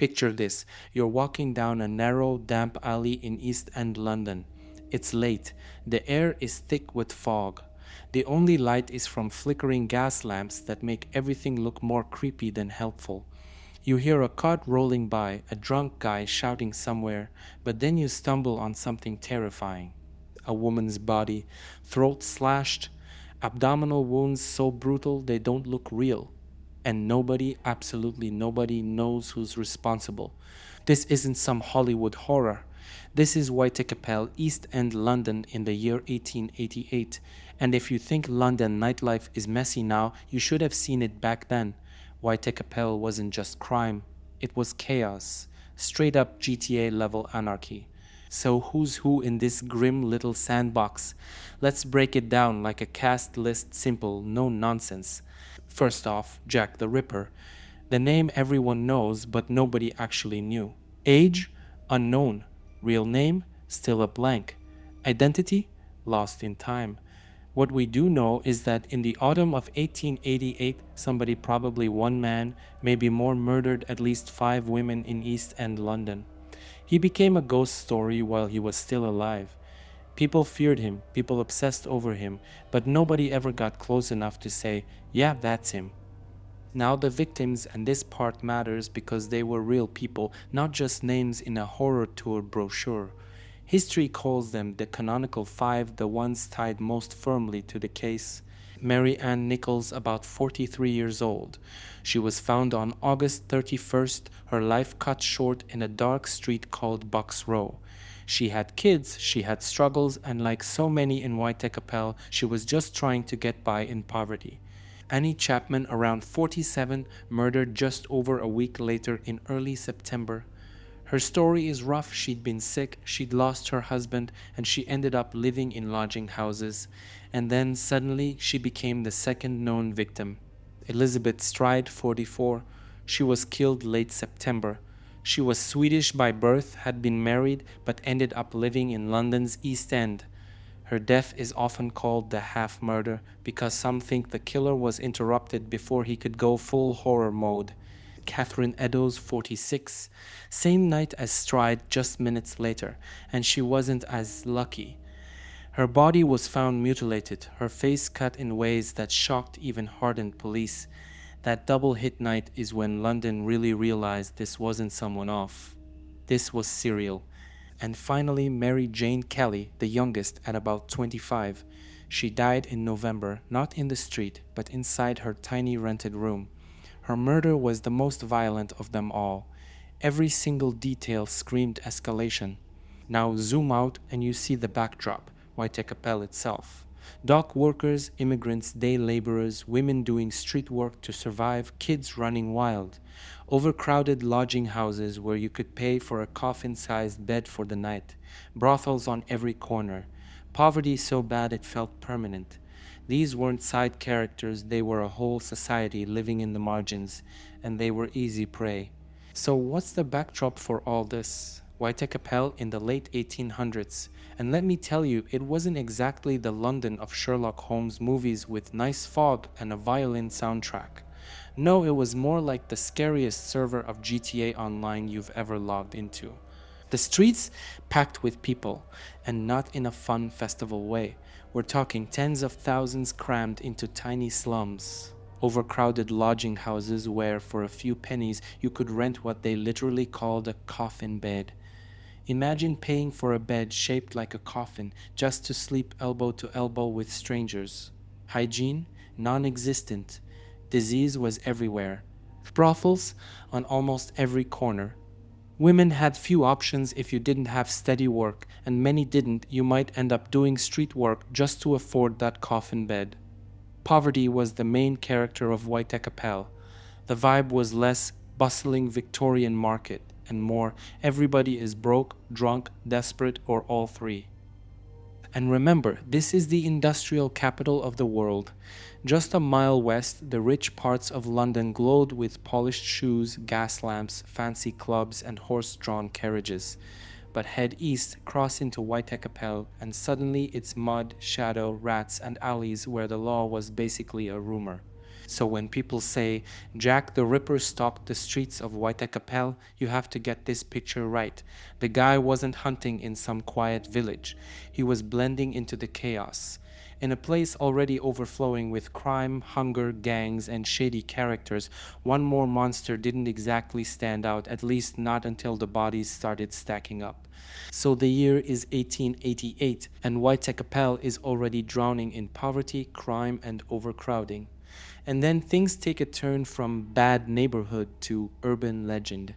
Picture this, you're walking down a narrow, damp alley in East End London. It's late, the air is thick with fog. The only light is from flickering gas lamps that make everything look more creepy than helpful. You hear a cart rolling by, a drunk guy shouting somewhere, but then you stumble on something terrifying. A woman's body, throat slashed, abdominal wounds so brutal they don't look real. And nobody, absolutely nobody, knows who's responsible. This isn't some Hollywood horror. This is Whitechapel, East End London in the year 1888. And if you think London nightlife is messy now, you should have seen it back then. Whitechapel wasn't just crime, it was chaos. Straight up GTA level anarchy. So who's who in this grim little sandbox? Let's break it down like a cast list, simple, no nonsense. First off, Jack the Ripper. The name everyone knows, but nobody actually knew. Age? Unknown. Real name? Still a blank. Identity? Lost in time. What we do know is that in the autumn of 1888, somebody, probably one man, maybe more, murdered at least 5 women in East End London. He became a ghost story while he was still alive. People feared him, people obsessed over him, but nobody ever got close enough to say, yeah, that's him. Now the victims, and this part matters because they were real people, not just names in a horror tour brochure. History calls them the canonical 5, the ones tied most firmly to the case. Mary Ann Nichols, about 43 years old. She was found on August 31st, her life cut short in a dark street called Bucks Row. She had kids, she had struggles, and like so many in Whitechapel, she was just trying to get by in poverty. Annie Chapman, around 47, murdered just over a week later in early September. Her story is rough. She'd been sick, she'd lost her husband, and she ended up living in lodging houses. And then suddenly she became the second known victim. Elizabeth Stride, 44. She was killed late September. She was Swedish by birth, had been married, but ended up living in London's East End. Her death is often called the half-murder because some think the killer was interrupted before he could go full horror mode. Catherine Eddowes, 46. Same night as Stride, just minutes later, and she wasn't as lucky. Her body was found mutilated, her face cut in ways that shocked even hardened police. That double hit night is when London really realized this wasn't someone off. This was serial. And finally, Mary Jane Kelly, the youngest, at about 25. She died in November, not in the street, but inside her tiny rented room. Her murder was the most violent of them all. Every single detail screamed escalation. Now zoom out and you see the backdrop, Whitechapel itself. Dock workers, immigrants, day laborers, women doing street work to survive, kids running wild. Overcrowded lodging houses where you could pay for a coffin-sized bed for the night. Brothels on every corner. Poverty so bad it felt permanent. These weren't side characters, they were a whole society living in the margins, and they were easy prey. So what's the backdrop for all this? Whitechapel in the late 1800s. And let me tell you, it wasn't exactly the London of Sherlock Holmes movies with nice fog and a violin soundtrack. No, it was more like the scariest server of GTA Online you've ever logged into. The streets packed with people, and not in a fun festival way. We're talking tens of thousands crammed into tiny slums. Overcrowded lodging houses where, for a few pennies, you could rent what they literally called a coffin bed. Imagine paying for a bed shaped like a coffin just to sleep elbow to elbow with strangers. Hygiene? Non-existent. Disease was everywhere. Brothels on almost every corner. Women had few options if you didn't have steady work, and many didn't. You might end up doing street work just to afford that coffin bed. Poverty was the main character of Whitechapel. The vibe was less bustling Victorian market and more everybody is broke, drunk, desperate, or all three. And remember, this is the industrial capital of the world. Just a mile west, the rich parts of London glowed with polished shoes, gas lamps, fancy clubs, and horse-drawn carriages. But head east, cross into Whitechapel, and suddenly it's mud, shadow, rats, and alleys where the law was basically a rumor. So when people say Jack the Ripper stalked the streets of Whitechapel, you have to get this picture right. The guy wasn't hunting in some quiet village. He was blending into the chaos. In a place already overflowing with crime, hunger, gangs, and shady characters, one more monster didn't exactly stand out, at least not until the bodies started stacking up. So the year is 1888, and Whitechapel is already drowning in poverty, crime, and overcrowding. And then things take a turn from bad neighborhood to urban legend.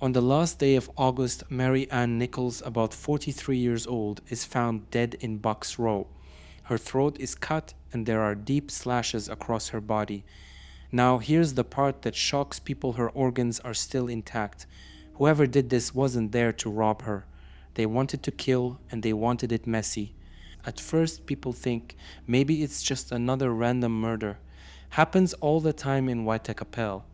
On the last day of August, Mary Ann Nichols, about 43 years old, is found dead in Bucks Row. Her throat is cut and there are deep slashes across her body. Now, here's the part that shocks people: her organs are still intact. Whoever did this wasn't there to rob her. They wanted to kill and they wanted it messy. At first, people think maybe it's just another random murder. Happens all the time in Whitechapel.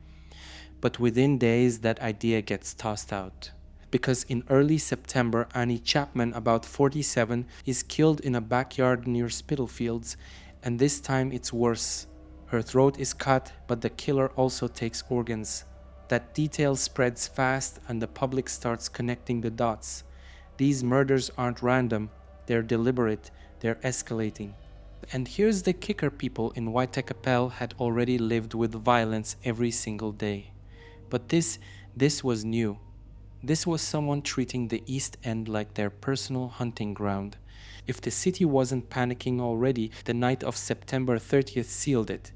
But within days, that idea gets tossed out. Because in early September, Annie Chapman, about 47, is killed in a backyard near Spitalfields, and this time it's worse. Her throat is cut, but the killer also takes organs. That detail spreads fast, and the public starts connecting the dots. These murders aren't random, they're deliberate, they're escalating. And here's the kicker: people in Whitechapel had already lived with violence every single day. But this was new. This was someone treating the East End like their personal hunting ground. If the city wasn't panicking already, the night of September 30th sealed it.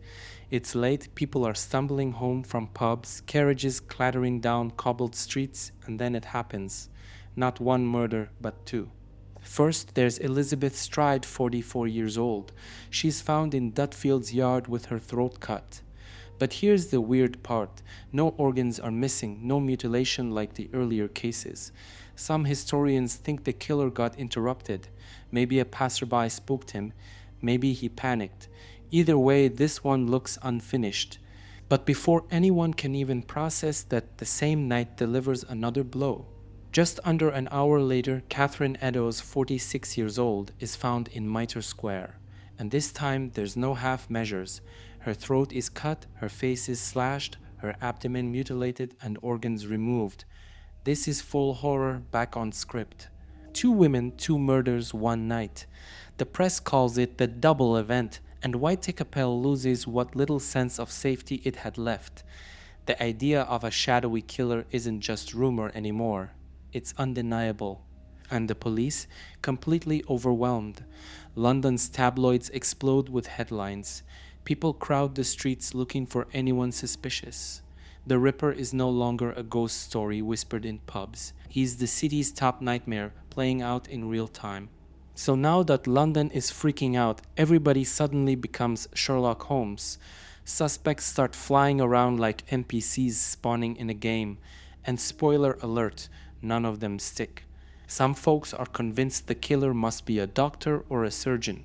It's late, people are stumbling home from pubs, carriages clattering down cobbled streets, and then it happens. Not one murder, but two. First, there's Elizabeth Stride, 44 years old. She's found in Dutfield's yard with her throat cut. But here's the weird part. No organs are missing, no mutilation like the earlier cases. Some historians think the killer got interrupted. Maybe a passerby spooked him. Maybe he panicked. Either way, this one looks unfinished. But before anyone can even process that, the same night delivers another blow. Just under an hour later, Catherine Eddowes, 46 years old, is found in Mitre Square. And this time, there's no half measures. Her throat is cut, her face is slashed, her abdomen mutilated, and organs removed. This is full horror back on script. Two women, two murders, one night. The press calls it the double event, and Whitechapel loses what little sense of safety it had left. The idea of a shadowy killer isn't just rumor anymore. It's undeniable. And the police? Completely overwhelmed. London's tabloids explode with headlines. People crowd the streets looking for anyone suspicious. The Ripper is no longer a ghost story whispered in pubs. He's the city's top nightmare, playing out in real time. So now that London is freaking out, everybody suddenly becomes Sherlock Holmes. Suspects start flying around like NPCs spawning in a game. And spoiler alert, none of them stick. Some folks are convinced the killer must be a doctor or a surgeon.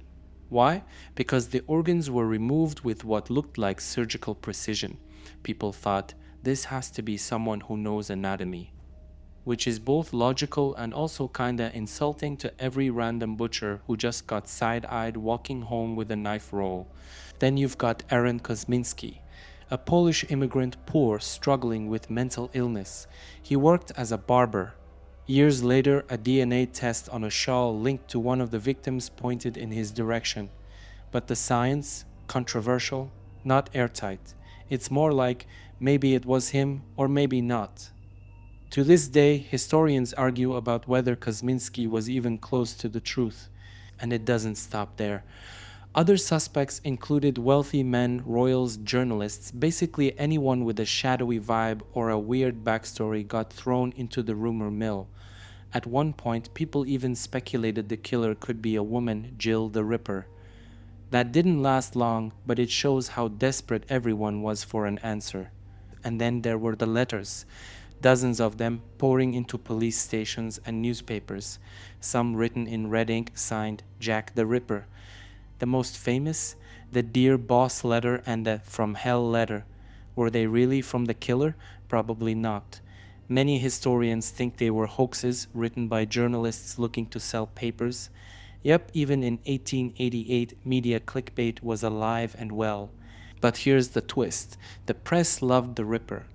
Why? Because the organs were removed with what looked like surgical precision. People thought, this has to be someone who knows anatomy. Which is both logical and also kinda insulting to every random butcher who just got side-eyed walking home with a knife roll. Then you've got Aaron Kosminski, a Polish immigrant, poor, struggling with mental illness. He worked as a barber. Years later, a DNA test on a shawl linked to one of the victims pointed in his direction. But the science? Controversial? Not airtight. It's more like maybe it was him or maybe not. To this day, historians argue about whether Kosminski was even close to the truth. And it doesn't stop there. Other suspects included wealthy men, royals, journalists. Basically anyone with a shadowy vibe or a weird backstory got thrown into the rumor mill. At one point, people even speculated the killer could be a woman, Jill the Ripper. That didn't last long, but it shows how desperate everyone was for an answer. And then there were the letters. Dozens of them pouring into police stations and newspapers, some written in red ink signed Jack the Ripper. The most famous? The Dear Boss letter and the From Hell letter. Were they really from the killer? Probably not. Many historians think they were hoaxes written by journalists looking to sell papers. Yep, even in 1888, media clickbait was alive and well. But here's the twist. The press loved the Ripper.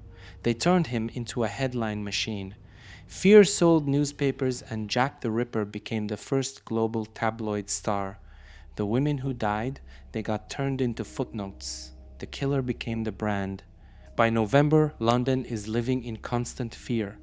They turned him into a headline machine. Fear sold newspapers, and Jack the Ripper became the first global tabloid star. The women who died, they got turned into footnotes. The killer became the brand. By November, London is living in constant fear.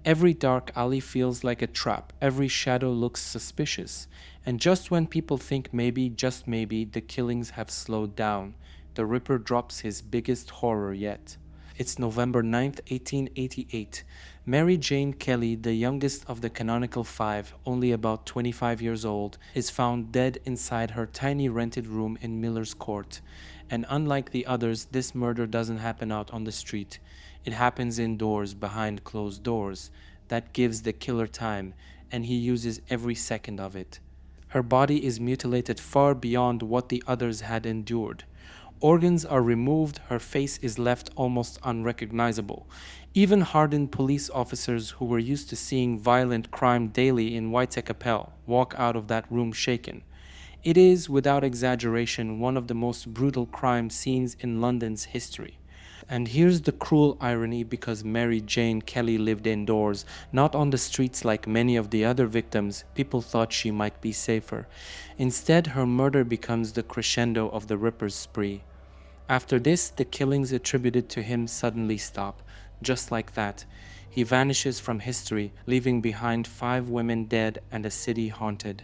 Every dark alley feels like a trap. Every shadow looks suspicious. And just when people think maybe, just maybe, the killings have slowed down, the Ripper drops his biggest horror yet. It's November 9th, 1888. Mary Jane Kelly, the youngest of the canonical five, only about 25 years old, is found dead inside her tiny rented room in Miller's Court. And unlike the others, this murder doesn't happen out on the street. It happens indoors, behind closed doors. That gives the killer time, and he uses every second of it. Her body is mutilated far beyond what the others had endured. Organs are removed, her face is left almost unrecognizable. Even hardened police officers who were used to seeing violent crime daily in Whitechapel walk out of that room shaken. It is, without exaggeration, one of the most brutal crime scenes in London's history. And here's the cruel irony, because Mary Jane Kelly lived indoors, not on the streets like many of the other victims. People thought she might be safer. Instead, her murder becomes the crescendo of the Ripper's spree. After this, the killings attributed to him suddenly stop. Just like that, he vanishes from history, leaving behind 5 women dead and a city haunted.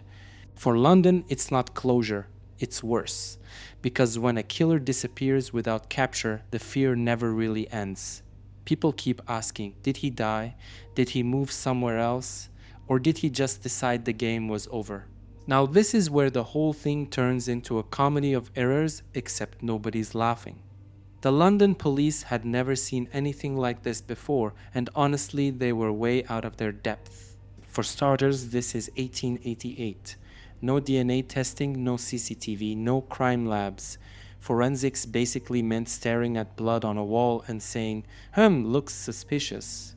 For London, it's not closure, it's worse. Because when a killer disappears without capture, the fear never really ends. People keep asking, did he die? Did he move somewhere else? Or did he just decide the game was over? Now this is where the whole thing turns into a comedy of errors, except nobody's laughing. The London police had never seen anything like this before, and honestly they were way out of their depth. For starters, this is 1888. No DNA testing, no CCTV, no crime labs. Forensics basically meant staring at blood on a wall and saying, looks suspicious.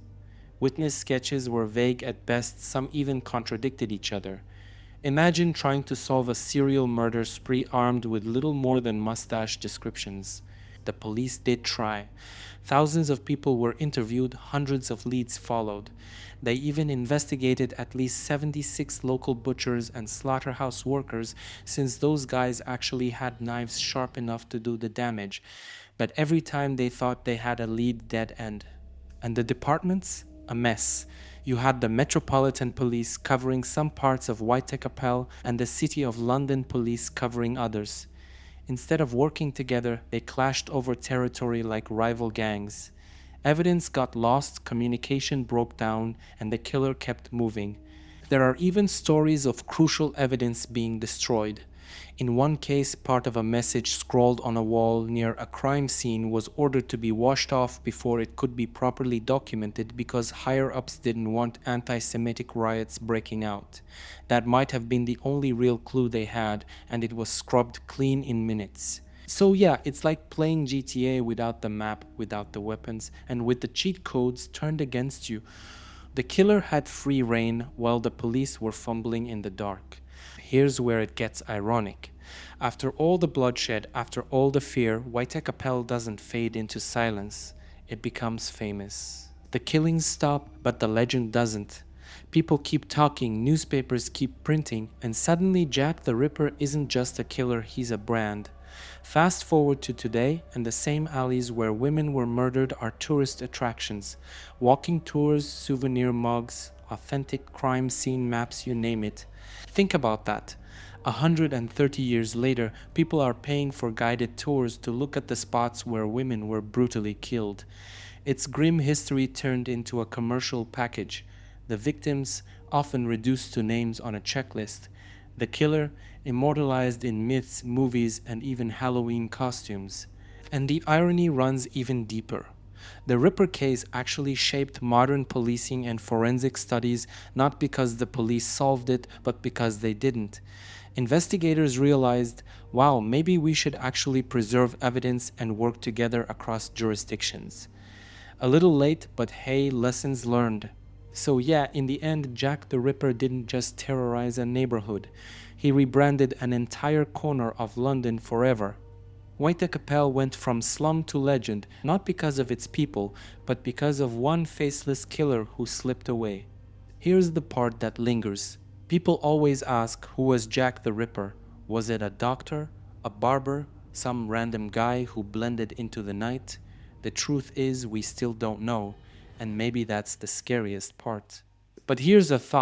Witness sketches were vague at best, some even contradicted each other. Imagine trying to solve a serial murder spree armed with little more than mustache descriptions. The police did try. Thousands of people were interviewed, hundreds of leads followed. They even investigated at least 76 local butchers and slaughterhouse workers, since those guys actually had knives sharp enough to do the damage. But every time they thought they had a lead, dead end. And the departments? A mess. You had the Metropolitan Police covering some parts of Whitechapel and the City of London Police covering others. Instead of working together, they clashed over territory like rival gangs. Evidence got lost, communication broke down, and the killer kept moving. There are even stories of crucial evidence being destroyed. In one case, part of a message scrawled on a wall near a crime scene was ordered to be washed off before it could be properly documented because higher-ups didn't want anti-Semitic riots breaking out. That might have been the only real clue they had, and it was scrubbed clean in minutes. So yeah, it's like playing GTA without the map, without the weapons, and with the cheat codes turned against you. The killer had free rein while the police were fumbling in the dark. Here's where it gets ironic. After all the bloodshed, after all the fear, Whitechapel doesn't fade into silence. It becomes famous. The killings stop, but the legend doesn't. People keep talking, newspapers keep printing, and suddenly Jack the Ripper isn't just a killer, he's a brand. Fast forward to today, and the same alleys where women were murdered are tourist attractions. Walking tours, souvenir mugs, authentic crime scene maps, you name it. Think about that. 130 years later, people are paying for guided tours to look at the spots where women were brutally killed. It's grim history turned into a commercial package. The victims, often reduced to names on a checklist. The killer, immortalized in myths, movies, and even Halloween costumes. And the irony runs even deeper. The Ripper case actually shaped modern policing and forensic studies, not because the police solved it, but because they didn't. Investigators realized, wow, maybe we should actually preserve evidence and work together across jurisdictions. A little late, but hey, lessons learned. So yeah, in the end, Jack the Ripper didn't just terrorize a neighborhood. He rebranded an entire corner of London forever. Whitechapel went from slum to legend, not because of its people, but because of one faceless killer who slipped away. Here's the part that lingers. People always ask, who was Jack the Ripper? Was it a doctor, a barber, some random guy who blended into the night? The truth is, we still don't know, and maybe that's the scariest part. But here's a thought.